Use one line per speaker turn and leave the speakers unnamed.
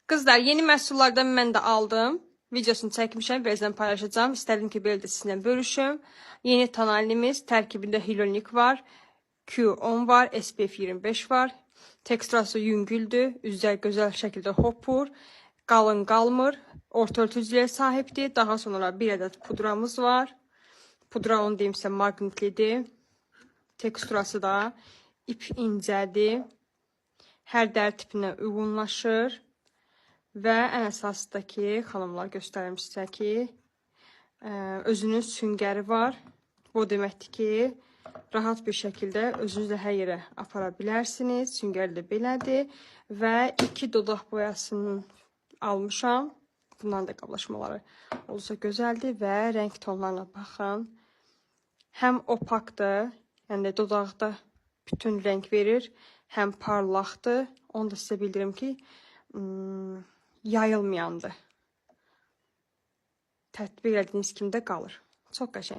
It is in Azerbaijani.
Qızlar, yeni məhsullardan mən də aldım. Videosunu çəkmişəm, birazdan paylaşacağım. İstədim ki, belə də sizinlə bölüşüm. Yeni tonalimiz, tərkibində hyaluronik var, Q10 var, SPF 25 var. Teksturası yüngüldür, üzlər gözəl şəkildə hopur, qalın qalmır, orta örtücüyə sahibdir. Daha sonra bir ədəd pudramız var. Pudra onu deyimsə maqnitlidir. Teksturası da ip incədir. Hər dəri tipinə uyğunlaşır. Və ən əsası da ki, xanımlar göstərim sizə ki, özünün süngəri var. Bu deməkdir ki, rahat bir şəkildə özünüzlə hər yerə apara bilərsiniz. Süngəri də belədir. Və 2 dodaq boyasını almışam. Bunların da qablaşmaları olsa gözəldir və rəng tonlarına baxın. Həm opakdır, yəni dodaqda bütün rəng verir, həm parlaqdır. Onu da sizə bildirim ki, yayılmayandır. Tətbiq etdiyiniz kimi də qalır. Çox qəşəng.